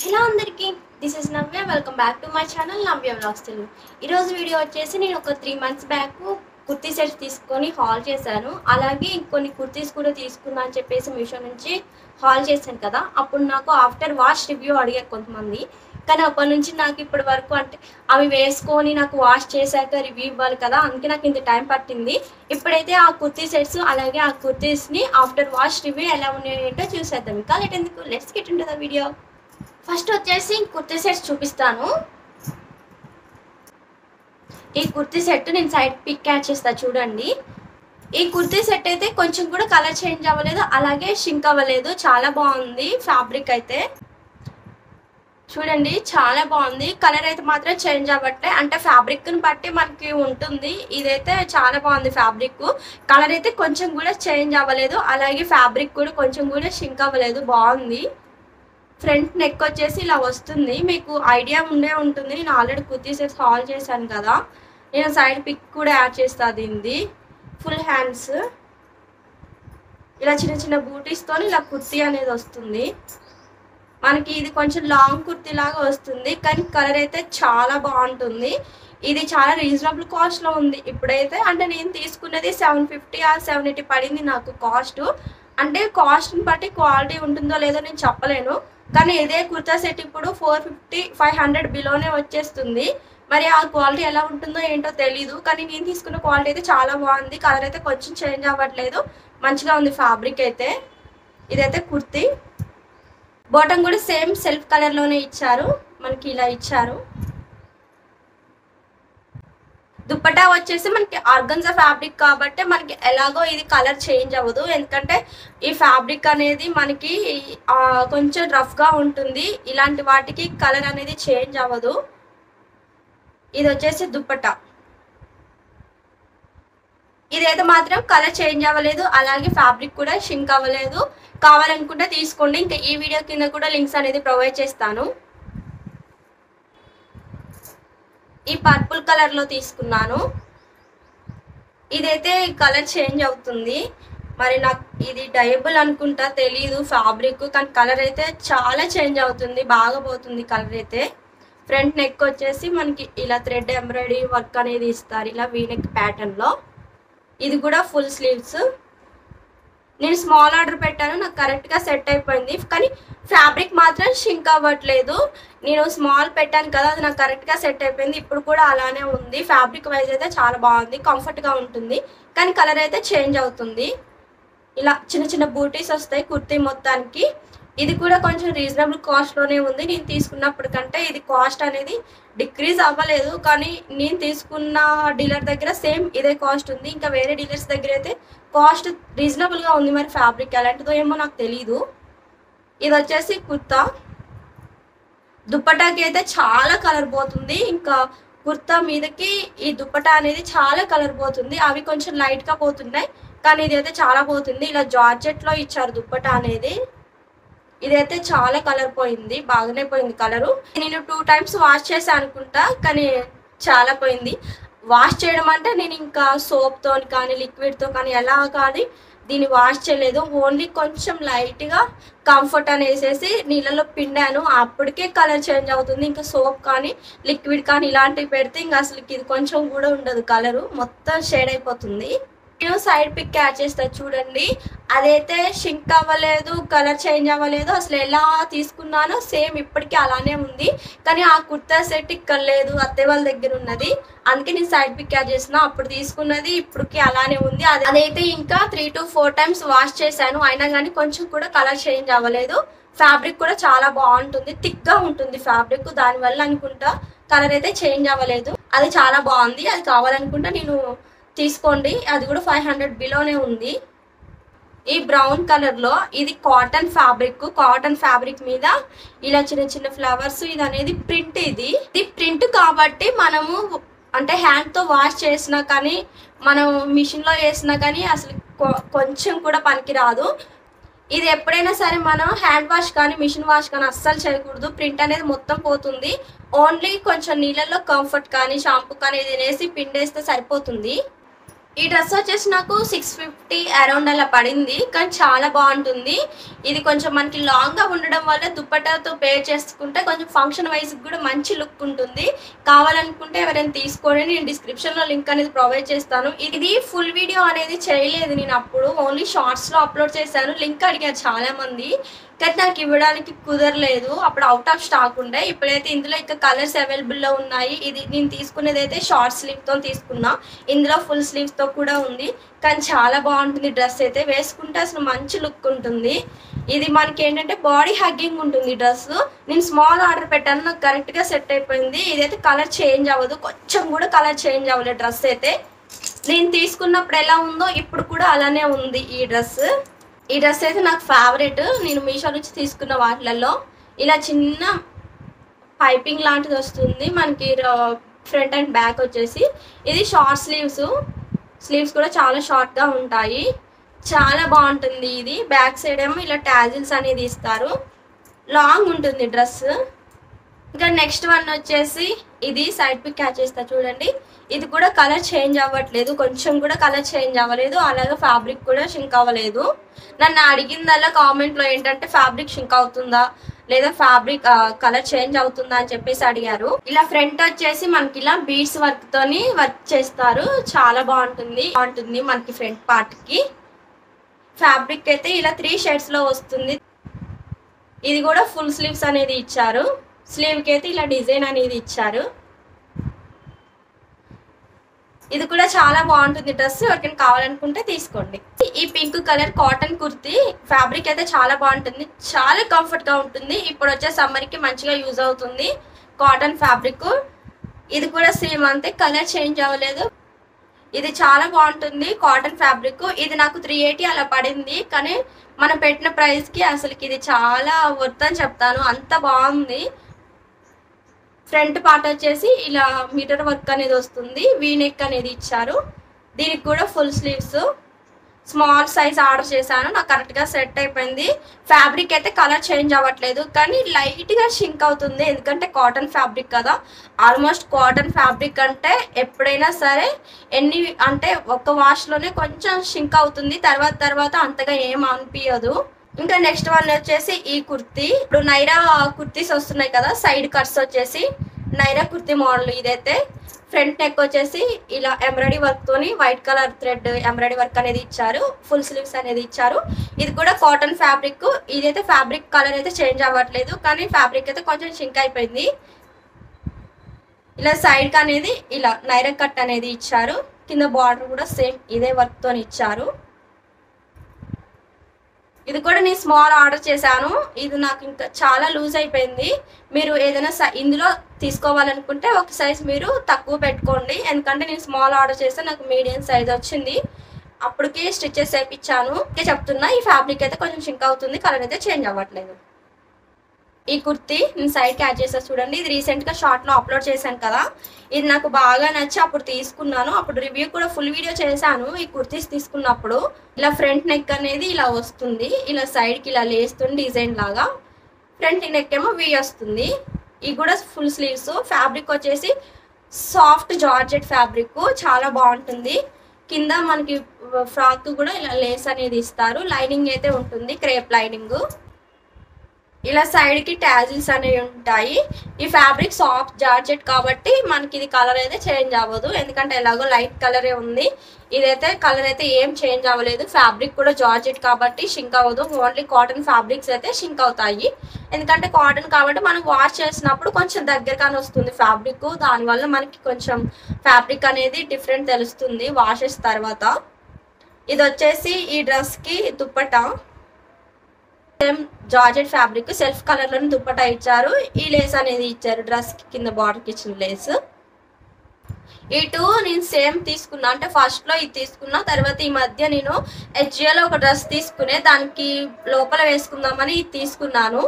Hello అందరికీ, this is Navya. Welcome back to my channel Navya vlogs Telugu. ఈరోజు video వచ్చేసి నేను ఒక 3 months బ్యాక్ కుర్తీ సెట్స్ తీసుకొని హాల్ చేశాను. అలాగే కొన్ని కుర్తీస్ కూడా తీసుకున్నా అని చెప్పేసి మీషో నుంచి హాల్ చేశాను కదా. అప్పుడు నాకు ఆఫ్టర్ వాష్ రివ్యూ అడిగారు కొంతమంది. కానీ అప్పటి నుంచి నాకు ఇప్పటి వరకు అంటే అవి వేసుకొని నాకు వాష్ చేశాక రివ్యూ ఇవ్వాలి కదా, అందుకే నాకు ఇంత టైం పట్టింది. ఇప్పుడైతే ఆ కుర్తీ సెట్స్ అలాగే ఆ కుర్తీస్ని ఆఫ్టర్ వాష్ రివ్యూ ఎలా ఉన్నాయంటో చూసేద్దాం. ఇంకా లేట్ ఎందుకు, let's get into the video. First వచ్చేసి కుర్తీ సెట్స్ చూపిస్తాను. ఈ కుర్తీ సెట్ నేను సైడ్ పిక్ యాడ్ చేస్తా చూడండి. ఈ కుర్తీ సెట్ అయితే కొంచెం కూడా కలర్ చేంజ్ అవ్వలేదు, అలాగే షింక్ అవ్వలేదు. చాలా బాగుంది ఫ్యాబ్రిక్ అయితే. చూడండి చాలా బాగుంది. కలర్ అయితే మాత్రం చేంజ్ అవ్వట్లే, అంటే ఫ్యాబ్రిక్ని బట్టి మనకి ఉంటుంది. ఇదైతే చాలా బాగుంది ఫ్యాబ్రిక్. కలర్ అయితే కొంచెం కూడా చేంజ్ అవ్వలేదు, అలాగే ఫ్యాబ్రిక్ కూడా కొంచెం కూడా షింక్ అవ్వలేదు. బాగుంది. ఫ్రంట్ నెక్ వచ్చేసి ఇలా వస్తుంది. మీకు ఐడియా ఉండే ఉంటుంది, నేను ఆల్రెడీ కుర్తీ సెట్స్ హాల్ చేశాను కదా. నేను సైడ్ పిక్ కూడా యాడ్ చేస్తా. దీనిది ఫుల్ హ్యాండ్స్, ఇలా చిన్న చిన్న బూటీస్తో ఇలా కుర్తీ అనేది వస్తుంది మనకి. ఇది కొంచెం లాంగ్ కుర్తీ లాగా వస్తుంది, కానీ కలర్ అయితే చాలా బాగుంటుంది. ఇది చాలా రీజనబుల్ కాస్ట్లో ఉంది ఇప్పుడైతే. అంటే నేను తీసుకున్నది 750 ఆర్ 780 పడింది నాకు కాస్ట్. అంటే కాస్ట్ని బట్టి క్వాలిటీ ఉంటుందో లేదో నేను చెప్పలేను, కానీ ఇదే కుర్తా సెట్ ఇప్పుడు 450-500 బిలోనే వచ్చేస్తుంది. మరి ఆ క్వాలిటీ ఎలా ఉంటుందో ఏంటో తెలీదు, కానీ నేను తీసుకున్న క్వాలిటీ అయితే చాలా బాగుంది. కలర్ అయితే కొంచెం చేంజ్ అవ్వట్లేదు, మంచిగా ఉంది ఫ్యాబ్రిక్ అయితే. ఇదైతే కుర్తీ. బాటమ్ కూడా సేమ్ సెల్ఫ్ కలర్లోనే ఇచ్చారు మనకి, ఇలా ఇచ్చారు. దుప్పటా వచ్చేసి మనకి ఆర్గన్జా ఫ్యాబ్రిక్ కాబట్టి మనకి ఎలాగో ఇది కలర్ చేంజ్ అవ్వదు, ఎందుకంటే ఈ ఫ్యాబ్రిక్ అనేది మనకి కొంచెం రఫ్గా ఉంటుంది. ఇలాంటి వాటికి కలర్ అనేది చేంజ్ అవ్వదు. ఇది వచ్చేసి దుప్పటా. ఇదైతే మాత్రం కలర్ చేంజ్ అవ్వలేదు, అలాగే ఫ్యాబ్రిక్ కూడా షింక్ అవ్వలేదు. కావాలనుకుంటే తీసుకోండి. ఇంకా ఈ వీడియో కింద కూడా లింక్స్ అనేది ప్రొవైడ్ చేస్తాను. ఈ పర్పుల్ కలర్లో తీసుకున్నాను. ఇదైతే కలర్ చేంజ్ అవుతుంది, మరి నాకు ఇది డయబుల్ అనుకుంటా, తెలీదు ఫ్యాబ్రిక్, కానీ కలర్ అయితే చాలా చేంజ్ అవుతుంది, బాగా పోతుంది కలర్ అయితే. ఫ్రంట్ నెక్ వచ్చేసి మనకి ఇలా థ్రెడ్ ఎంబ్రాయిడరీ వర్క్ అనేది ఇస్తారు, ఇలా వీ నెక్ ప్యాటర్న్లో. ఇది కూడా ఫుల్ స్లీవ్స్. నేను స్మాల్ ఆర్డర్ పెట్టాను, నాకు కరెక్ట్గా సెట్ అయిపోయింది, కానీ ఫ్యాబ్రిక్ మాత్రం షింక్ అవ్వట్లేదు. నేను స్మాల్ పెట్టాను కదా, అది నాకు కరెక్ట్గా సెట్ అయిపోయింది. ఇప్పుడు కూడా అలానే ఉంది. ఫ్యాబ్రిక్ వైజ్ అయితే చాలా బాగుంది, కంఫర్ట్గా ఉంటుంది, కానీ కలర్ అయితే చేంజ్ అవుతుంది. ఇలా చిన్న చిన్న బూటీస్ వస్తాయి కుర్తీ మొత్తానికి. ఇది కూడా కొంచెం రీజనబుల్ కాస్ట్లోనే ఉంది. నేను తీసుకున్నప్పుడు కంటే ఇది కాస్ట్ అనేది డిక్రీజ్ అవ్వలేదు, కానీ నేను తీసుకున్న డీలర్ దగ్గర సేమ్ ఇదే కాస్ట్ ఉంది. ఇంకా వేరే డీలర్స్ దగ్గర అయితే కాస్ట్ రీజనబుల్గా ఉంది. మరి ఫ్యాబ్రిక్ ఎలాంటిదో ఏమో నాకు తెలీదు. ఇది వచ్చేసి కుర్తా. దుప్పటాకి అయితే చాలా కలర్ పోతుంది, ఇంకా కుర్తా మీదకి ఈ దుప్పటా అనేది చాలా కలర్ పోతుంది. అవి కొంచెం లైట్గా పోతున్నాయి, కానీ ఇది అయితే చాలా పోతుంది. ఇలా జార్జెట్లో ఇచ్చారు దుప్పటా అనేది. ఇదైతే చాలా కలర్ పోయింది, బాగానే పోయింది కలరు. నేను 2 times వాష్ చేశాను అనుకుంటా, కానీ చాలా పోయింది. వాష్ చేయడం అంటే నేను ఇంకా సోప్తో కానీ లిక్విడ్తో కానీ ఎలా కానీ దీన్ని వాష్ చేయలేదు. ఓన్లీ కొంచెం లైట్గా కంఫర్ట్ అని వేసేసి నీళ్ళలో పిండాను, అప్పటికే కలర్ చేంజ్ అవుతుంది. ఇంకా సోప్ కానీ లిక్విడ్ కానీ ఇలాంటివి పెడితే ఇంకా అసలు ఇది కొంచెం కూడా ఉండదు, కలరు మొత్తం షేడ్ అయిపోతుంది. నేను సైడ్ పిక్ యాడ్ చేస్తా చూడండి. అదైతే షింక్ అవ్వలేదు, కలర్ చేంజ్ అవ్వలేదు. అసలు ఎలా తీసుకున్నానో సేమ్ ఇప్పటికీ అలానే ఉంది, కానీ ఆ కుర్తా సెట్ ఇక్కడ లేదు, అత్తయ్య వాళ్ళ దగ్గర ఉన్నది, అందుకే నేను సైడ్ పిక్ యాడ్ చేసిన. అప్పుడు తీసుకున్నది ఇప్పటికీ అలానే ఉంది. అదైతే ఇంకా 3 to 4 times వాష్ చేశాను, అయినా కానీ కొంచెం కూడా కలర్ చేంజ్ అవ్వలేదు. ఫ్యాబ్రిక్ కూడా చాలా బాగుంటుంది, థిక్గా ఉంటుంది ఫ్యాబ్రిక్, దానివల్ల అనుకుంటా కలర్ అయితే చేంజ్ అవ్వలేదు. అది చాలా బాగుంది, అది కావాలనుకుంటా నేను తీసుకోండి. అది కూడా 500 బిలోనే ఉంది. ఈ బ్రౌన్ కలర్లో ఇది కాటన్ ఫ్యాబ్రిక్. కాటన్ ఫ్యాబ్రిక్ మీద ఇలా చిన్న చిన్న ఫ్లవర్స్, ఇది అనేది ప్రింట్. ఇది ప్రింట్ కాబట్టి మనము అంటే హ్యాండ్తో వాష్ చేసినా కానీ మనం మిషన్లో వేసినా కానీ అసలు కొంచెం కూడా పనికిరాదు. ఇది ఎప్పుడైనా సరే మనం హ్యాండ్ వాష్ కానీ మిషన్ వాష్ కానీ అస్సలు చేయకూడదు, ప్రింట్ అనేది మొత్తం పోతుంది. ఓన్లీ కొంచెం నీళ్ళల్లో కంఫర్ట్ కానీ షాంపూ కానీ ఇది వేసి పిండేస్తే సరిపోతుంది. ఈ డ్రెస్ వచ్చేసి నాకు 650 అరౌండ్ అలా పడింది, కానీ చాలా బాగుంటుంది. ఇది కొంచెం మనకి లాంగ్ గా ఉండడం వల్ల దుప్పటాతో పేర్ చేసుకుంటే కొంచెం ఫంక్షన్ వైజ్ కూడా మంచి లుక్ ఉంటుంది. కావాలనుకుంటే ఎవరైనా తీసుకోండి, నేను డిస్క్రిప్షన్ లో లింక్ అనేది ప్రొవైడ్ చేస్తాను. ఇది ఫుల్ వీడియో అనేది చేయలేదు నేను, అప్పుడు ఓన్లీ షార్ట్స్ లో అప్లోడ్ చేశాను. లింక్ అడిగారు చాలా మంది, కానీ నాకు ఇవ్వడానికి కుదరలేదు, అప్పుడు అవుట్ ఆఫ్ స్టాక్ ఉండే. ఇప్పుడైతే ఇందులో ఇంకా కలర్స్ అవైలబుల్ లో ఉన్నాయి. ఇది నేను తీసుకునేది అయితే షార్ట్ స్లీవ్ తో తీసుకున్నా, ఇందులో ఫుల్ స్లీవ్స్ తో కూడా ఉంది. కానీ చాలా బాగుంటుంది డ్రెస్ అయితే, వేసుకుంటే అసలు మంచి లుక్ ఉంటుంది. ఇది మనకి ఏంటంటే బాడీ హగ్గింగ్ ఉంటుంది డ్రెస్. నేను స్మాల్ ఆర్డర్ పెట్టాను, నాకు కరెక్ట్ గా సెట్ అయిపోయింది. ఇదైతే కలర్ చేంజ్ అవ్వదు, కొంచెం కూడా కలర్ చేంజ్ అవ్వలేదు. డ్రెస్ అయితే నేను తీసుకున్నప్పుడు ఎలా ఉందో ఇప్పుడు కూడా అలానే ఉంది ఈ డ్రెస్. ఈ డ్రెస్ అయితే నాకు ఫేవరెట్. నేను మీషో నుంచి తీసుకున్న వాటిలలో ఇలా చిన్న పైపింగ్ లాంటిది వస్తుంది మనకి, ఫ్రంట్ అండ్ బ్యాక్ వచ్చేసి. ఇది షార్ట్ స్లీవ్స్ కూడా చాలా షార్ట్ గా ఉంటాయి, చాలా బాగుంటుంది. ఇది బ్యాక్ సైడ్ ఏమో ఇలా టాజిల్స్ అనేది ఇస్తారు, లాంగ్ ఉంటుంది డ్రెస్. ఇంకా నెక్స్ట్ వన్ వచ్చేసి ఇది సైడ్ పిక్ క్యాచ్ చేస్తా చూడండి. ఇది కూడా కలర్ చేంజ్ అవ్వట్లేదు, కొంచెం కూడా కలర్ చేంజ్ అవ్వలేదు, అలాగే ఫ్యాబ్రిక్ కూడా షింక్ అవ్వలేదు. నన్ను అడిగిందల్లా కామెంట్ లో ఏంటంటే ఫ్యాబ్రిక్ షింక్ అవుతుందా లేదా ఫ్యాబ్రిక్ కలర్ చేంజ్ అవుతుందా అని చెప్పేసి అడిగారు. ఇలా ఫ్రంట్ వచ్చేసి మనకి ఇలా బీడ్స్ వర్క్ తోని వర్క్ చేస్తారు, చాలా బాగుంటుంది మనకి ఫ్రంట్ పార్ట్ కి. ఫ్యాబ్రిక్ అయితే ఇలా 3 షేడ్స్ లో వస్తుంది. ఇది కూడా ఫుల్ స్లీవ్స్ అనేది ఇచ్చారు, స్లీవ్ కి అయితే ఇలా డిజైన్ అనేది ఇచ్చారు. ఇది కూడా చాలా బాగుంటుంది డ్రెస్, ఎవరికైనా కావాలనుకుంటే తీసుకోండి. ఈ pink colour cotton kurti fabric అయితే చాలా బాగుంటుంది, చాలా కంఫర్ట్ గా ఉంటుంది. ఇప్పుడు వచ్చే సమ్మర్ కి మంచిగా యూజ్ అవుతుంది కాటన్ ఫ్యాబ్రిక్. ఇది కూడా సేమ్ అంతే, కలర్ చేంజ్ అవ్వలేదు. ఇది చాలా బాగుంటుంది కాటన్ ఫ్యాబ్రిక్. ఇది నాకు 380 అలా పడింది, కానీ మనం పెట్టిన ప్రైస్ కి అసలుకి ఇది చాలా వర్త్ అని చెప్తాను, అంత బాగుంది. ఫ్రంట్ పార్ట్ వచ్చేసి ఇలా మీటర్ వర్క్ అనేది వస్తుంది, వీ నెక్ అనేది ఇచ్చారు. దీనికి కూడా full sleeves. Small size order చేశాను, నాకు కరెక్ట్ గా సెట్ అయిపోయింది. ఫ్యాబ్రిక్ అయితే కలర్ చేంజ్ అవ్వట్లేదు, కానీ లైట్ గా షింక్ అవుతుంది, ఎందుకంటే కాటన్ ఫ్యాబ్రిక్ కదా. ఆల్మోస్ట్ కాటన్ ఫ్యాబ్రిక్ అంటే ఎప్పుడైనా సరే అంటే ఒక వాష్ లోనే కొంచెం షింక్ అవుతుంది, తర్వాత అంతగా ఏం అనిపించదు. ఇంకా నెక్స్ట్ వన్ వచ్చేసి ఈ కుర్తీ. ఇప్పుడు నైరా కుర్తీస్ వస్తున్నాయి కదా, సైడ్ కట్స్ వచ్చేసి నైరా కుర్తీ మోడల్. ఇదైతే ఫ్రంట్ నెక్ వచ్చేసి ఇలా ఎంబ్రాయిడరీ వర్క్ తోని white colour thread embroidery work అనేది ఇచ్చారు, ఫుల్ స్లీవ్స్ అనేది ఇచ్చారు. ఇది కూడా కాటన్ ఫ్యాబ్రిక్. ఇదైతే ఫ్యాబ్రిక్ కలర్ అయితే చేంజ్ అవ్వట్లేదు, కానీ ఫ్యాబ్రిక్ అయితే కొంచెం షింక్ అయిపోయింది. ఇలా సైడ్ కి అనేది ఇలా నైరా కట్ అనేది ఇచ్చారు, కింద బార్డర్ కూడా సేమ్ ఇదే వర్క్ తోని ఇచ్చారు. ఇది కూడా నేను స్మాల్ ఆర్డర్ చేశాను, ఇది నాకు ఇంకా చాలా లూజ్ అయిపోయింది. మీరు ఏదైనా ఇందులో తీసుకోవాలనుకుంటే ఒక సైజ్ మీరు తక్కువ పెట్టుకోండి, ఎందుకంటే నేను స్మాల్ ఆర్డర్ చేస్తే నాకు మీడియం సైజ్ వచ్చింది, అప్పటికే స్టిచెస్ వేయించాను. చెప్తున్నా ఈ ఫ్యాబ్రిక్ అయితే కొంచెం షింక్ అవుతుంది, కలర్ అయితే చేంజ్ అవ్వట్లేదు. ఈ కుర్తీ నేను సైడ్ క్యాచ్ చేసా చూడండి, ఇది రీసెంట్ గా షార్ట్ లో అప్లోడ్ చేశాను కదా, ఇది నాకు బాగా నచ్చి అప్పుడు తీసుకున్నాను. అప్పుడు రివ్యూ కూడా ఫుల్ వీడియో చేశాను ఈ కుర్తీస్ తీసుకున్నప్పుడు. ఇలా ఫ్రంట్ నెక్ అనేది ఇలా వస్తుంది, ఇలా సైడ్ కి ఇలా లేస్తుంది డిజైన్ లాగా. ఫ్రంట్ నెక్ ఏమో వి వస్తుంది. ఇవి కూడా ఫుల్ స్లీవ్స్. ఫ్యాబ్రిక్ వచ్చేసి సాఫ్ట్ జార్జెట్ ఫ్యాబ్రిక్, చాలా బాగుంటుంది. కింద మనకి ఫ్రాక్ కూడా ఇలా లేస్ అనేది ఇస్తారు, లైనింగ్ అయితే ఉంటుంది, క్రేప్ లైనింగ్. ఇలా సైడ్ కి టాజిల్స్ అనేవి ఉంటాయి. ఈ ఫ్యాబ్రిక్ సాఫ్ట్ జార్జెట్ కాబట్టి మనకి ఇది కలర్ అయితే చేంజ్ అవ్వదు, ఎందుకంటే ఎలాగో లైట్ కలరే ఉంది. ఇదైతే కలర్ అయితే ఏం చేంజ్ అవ్వలేదు. ఫ్యాబ్రిక్ కూడా జార్జెట్ కాబట్టి షింక్ అవ్వదు. ఓన్లీ కాటన్ ఫ్యాబ్రిక్స్ అయితే షింక్ అవుతాయి, ఎందుకంటే కాటన్ కాబట్టి మనం వాష్ చేసినప్పుడు కొంచెం దగ్గరగానే వస్తుంది ఫ్యాబ్రిక్, దానివల్ల మనకి కొంచెం ఫ్యాబ్రిక్ అనేది డిఫరెంట్ తెలుస్తుంది వాషెస్ తర్వాత. ఇది వచ్చేసి ఈ డ్రెస్ కి dupatta, same georgette fabric, self colour లో దుప్పటా ఇచ్చారు. ఈ లేస్ అనేది ఇచ్చారు, డ్రెస్ కి కింద బార్డర్ కి ఇచ్చిన లేస్. ఇటు నేను సేమ్ తీసుకున్నా, అంటే ఫస్ట్ లో ఇది తీసుకున్నా, తర్వాత ఈ మధ్య నేను హెచ్జిఎల్ ఒక డ్రెస్ తీసుకునే దానికి లోపల వేసుకుందామని ఇది తీసుకున్నాను.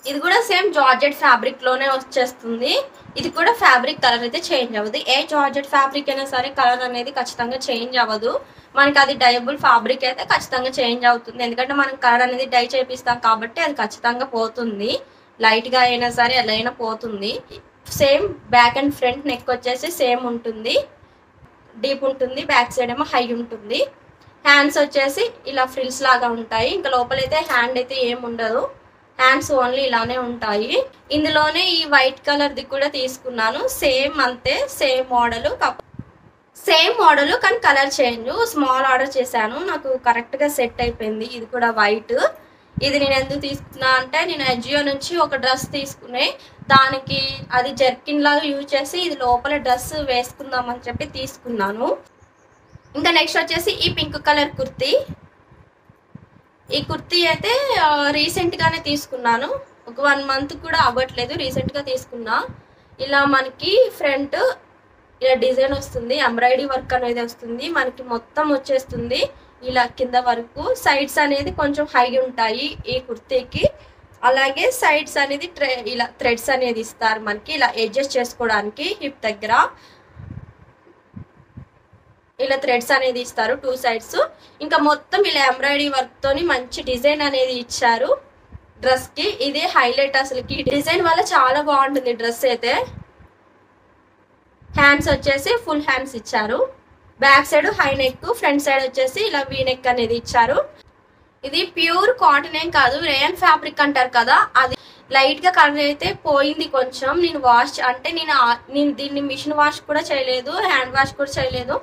ఇది కూడా సేమ్ జార్జెట్ ఫ్యాబ్రిక్ లోనే వచ్చేస్తుంది. ఇది కూడా ఫ్యాబ్రిక్ కలర్ అయితే చేంజ్ అవ్వదు. ఏ జార్జెట్ ఫ్యాబ్రిక్ అయినా సరే కలర్ అనేది ఖచ్చితంగా చేంజ్ అవ్వదు. మనకి అది డైబుల్ ఫ్యాబ్రిక్ అయితే ఖచ్చితంగా చేంజ్ అవుతుంది, ఎందుకంటే మనం కలర్ అనేది డై చేపిస్తాం కాబట్టి అది ఖచ్చితంగా పోతుంది, లైట్ గా అయినా సరే ఎలా అయినా పోతుంది. Same back and front neck వచ్చేసి సేమ్ ఉంటుంది. డీప్ ఉంటుంది, బ్యాక్ సైడ్ ఏమో హై ఉంటుంది. హ్యాండ్స్ వచ్చేసి ఇలా ఫ్రిల్స్ లాగా ఉంటాయి. ఇంకా లోపలైతే హ్యాండ్ అయితే ఏం ఉండదు, హ్యాండ్స్ ఓన్లీ ఇలానే ఉంటాయి. ఇందులోనే ఈ వైట్ కలర్ది కూడా తీసుకున్నాను, సేమ్ అంతే, సేమ్ మోడల్ కానీ కలర్ చేంజ్. స్మాల్ ఆర్డర్ చేశాను, నాకు కరెక్ట్గా సెట్ అయిపోయింది. ఇది కూడా వైట్. ఇది నేను ఎందుకు తీసుకున్నా అంటే నేను అజియో నుంచి ఒక డ్రెస్ తీసుకునే, దానికి అది జర్కిన్ లాగా యూజ్ చేసి ఇది లోపల డ్రెస్ వేసుకుందామని చెప్పి తీసుకున్నాను. ఇంకా నెక్స్ట్ వచ్చేసి ఈ పింక్ కలర్ కుర్తీ. ఈ కుర్తీ అయితే రీసెంట్గానే తీసుకున్నాను, ఒక 1 month కూడా అవ్వట్లేదు, రీసెంట్గా తీసుకున్నా. ఇలా మనకి ఫ్రంట్ ఇలా డిజైన్ వస్తుంది, ఎంబ్రాయిడరీ వర్క్ అనేది వస్తుంది, మనకి మొత్తం వచ్చేస్తుంది ఇలా కింద వరకు. సైడ్స్ అనేది కొంచెం హై ఉంటాయి ఈ కుర్తీకి. అలాగే సైడ్స్ అనేది ఇలా థ్రెడ్స్ అనేది ఇస్తారు మనకి, ఇలా అడ్జస్ట్ చేసుకోవడానికి హిప్ దగ్గర ఇలా థ్రెడ్స్ అనేది ఇస్తారు 2 sides. ఇంకా మొత్తం ఇలా ఎంబ్రాయిడరీ వర్క్ తోని మంచి డిజైన్ అనేది ఇచ్చారు డ్రెస్ కి. ఇదే హైలైట్ అసలుకి, డిజైన్ వల్ల చాలా బాగుంటుంది డ్రెస్ అయితే. హ్యాండ్స్ వచ్చేసి ఫుల్ హ్యాండ్స్ ఇచ్చారు, back side high neck, front side వచ్చేసి ఇలా వీ నెక్ అనేది ఇచ్చారు. ఇది ప్యూర్ కాటన్ ఏం కాదు, రేయన్ ఫ్యాబ్రిక్ అంటారు కదా, అది లైట్ గా కలర్ అయితే పోయింది కొంచెం. నేను వాష్ అంటే నేను దీన్ని మిషన్ వాష్ కూడా చేయలేదు, హ్యాండ్ వాష్ కూడా చేయలేదు,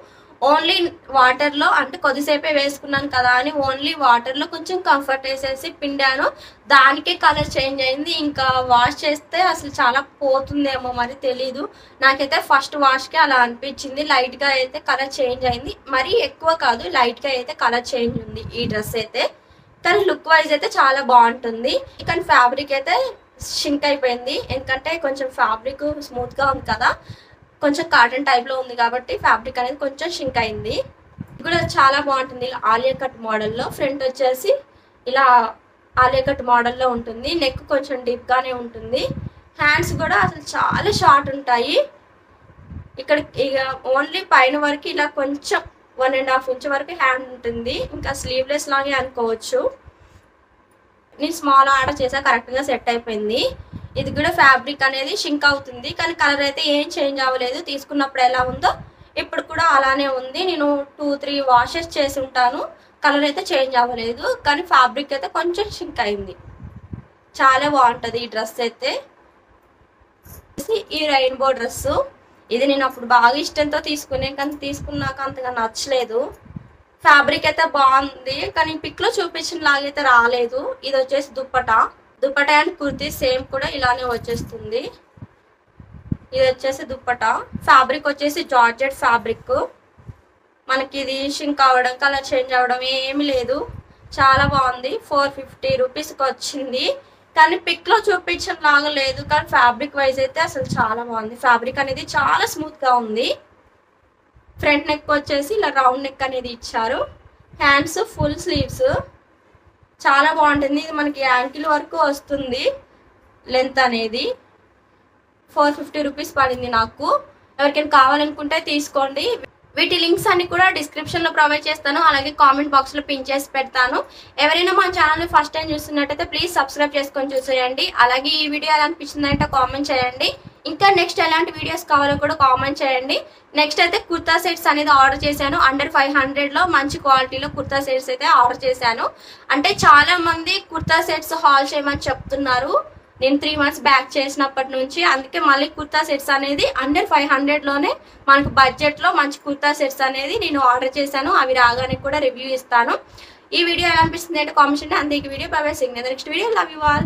ఓన్లీ వాటర్ లో అంటే కొద్దిసేపే వేసుకున్నాను కదా అని ఓన్లీ వాటర్ లో కొంచెం కంఫర్ట్ వేసేసి పిండాను, దానికే కలర్ చేంజ్ అయింది. ఇంకా వాష్ చేస్తే అసలు చాలా పోతుందేమో మరి తెలీదు, నాకైతే ఫస్ట్ వాష్ కి అలా అనిపించింది. లైట్ గా అయితే కలర్ చేంజ్ అయింది, మరీ ఎక్కువ కాదు, లైట్ గా అయితే కలర్ చేంజ్ ఉంది ఈ డ్రెస్ అయితే. కానీ లుక్ వైజ్ అయితే చాలా బాగుంటుంది. కానీ ఫ్యాబ్రిక్ అయితే షింక్ అయిపోయింది, ఎందుకంటే కొంచెం ఫ్యాబ్రిక్ స్మూత్ గా ఉంది కదా, కొంచెం కాటన్ టైప్ లో ఉంది కాబట్టి ఫ్యాబ్రిక్ అనేది కొంచెం షింక్ అయింది. ఇది కూడా చాలా బాగుంటుంది, ఇలా ఆలియా కట్ మోడల్లో. ఫ్రంట్ వచ్చేసి ఇలా ఆలియా కట్ మోడల్లో ఉంటుంది, నెక్ కొంచెం డీప్ గానే ఉంటుంది. హ్యాండ్స్ కూడా అసలు చాలా షార్ట్ ఉంటాయి. ఇక్కడ ఇక ఓన్లీ పైన వరకు ఇలా కొంచెం 1.5 inch వరకు హ్యాండ్ ఉంటుంది, ఇంకా స్లీవ్లెస్ లాగే అనుకోవచ్చు. నేను స్మాల్ ఆర్డర్ చేసా, కరెక్ట్గా సెట్ అయిపోయింది. ఇది కూడా ఫ్యాబ్రిక్ అనేది షింక్ అవుతుంది, కానీ కలర్ అయితే ఏం చేంజ్ అవ్వలేదు, తీసుకున్నప్పుడు ఎలా ఉందో ఇప్పుడు కూడా అలానే ఉంది. నేను 2-3 washes చేసి ఉంటాను, కలర్ అయితే చేంజ్ అవ్వలేదు, కానీ ఫ్యాబ్రిక్ అయితే కొంచెం షింక్ అయింది. చాలా బాగుంటుంది ఈ డ్రెస్ అయితే. ఈ రెయిన్బో డ్రెస్, ఇది నేను అప్పుడు బాగా ఇష్టంతో తీసుకునే, కానీ తీసుకున్నాక అంతగా నచ్చలేదు. ఫ్యాబ్రిక్ అయితే బాగుంది, కానీ పిక్ లో చూపించిన లాగైతే రాలేదు. ఇది వచ్చేసి దుప్పటా అండ్ కుర్తీ సేమ్ కూడా ఇలానే వచ్చేస్తుంది. ఇది వచ్చేసి దుప్పటా. ఫ్యాబ్రిక్ వచ్చేసి జార్జెట్ ఫ్యాబ్రిక్. మనకి ఇది షింక్ అవ్వడం, కలర్ చేంజ్ అవ్వడం ఏమీ లేదు, చాలా బాగుంది. 450 రూపీస్కి వచ్చింది, కానీ పిక్ లో చూపించిన లాగా లేదు, కానీ ఫ్యాబ్రిక్ వైజ్ అయితే అసలు చాలా బాగుంది. ఫ్యాబ్రిక్ అనేది చాలా స్మూత్ గా ఉంది. ఫ్రంట్ నెక్ వచ్చేసి ఇలా రౌండ్ నెక్ అనేది ఇచ్చారు. హ్యాండ్స్ ఫుల్ స్లీవ్స్, చాలా బాగుంటుంది. ఇది మనకి యాంకిల్ వరకు వస్తుంది లెంత్ అనేది. 450 రూపీస్ పడింది నాకు. ఎవరికైనా కావాలనుకుంటే తీసుకోండి. వీటి లింక్స్ అన్ని కూడా డిస్క్రిప్షన్ లో ప్రొవైడ్ చేస్తాను, అలాగే కామెంట్ బాక్స్ లో పిన్ చేసి పెడతాను. ఎవరైనా మా ఛానల్ ఫస్ట్ టైం చూస్తున్నట్టయితే ప్లీజ్ సబ్స్క్రైబ్ చేసుకొని చూసేయండి. అలాగే ఈ వీడియో ఎలా అనిపించిందంటే కామెంట్ చేయండి. ఇంకా నెక్స్ట్ ఎలాంటి వీడియోస్ కావాలో కూడా కామెంట్ చేయండి. నెక్స్ట్ అయితే కుర్తా సెట్స్ అనేది ఆర్డర్ చేశాను. అండర్ 500 లో మంచి క్వాలిటీలో కుర్తా సెట్స్ అయితే ఆర్డర్ చేశాను. అంటే చాలా మంది కుర్తా సెట్స్ హాల్ చేయమని చెప్తున్నారు, నేను 3 months బ్యాక్ చేసినప్పటి నుంచి. అందుకే మళ్ళీ కుర్తా సెట్స్ అనేది అండర్ 500 లోనే మనకు బడ్జెట్ లో మంచి కుర్తా సెట్స్ అనేది నేను ఆర్డర్ చేశాను. అవి రాగానే కూడా రివ్యూ ఇస్తాను. ఈ వీడియో ఎలా అనిపిస్తుంది అంటే కామెంట్ చేయండి. అంతే ఈ video by by, next video, love you all.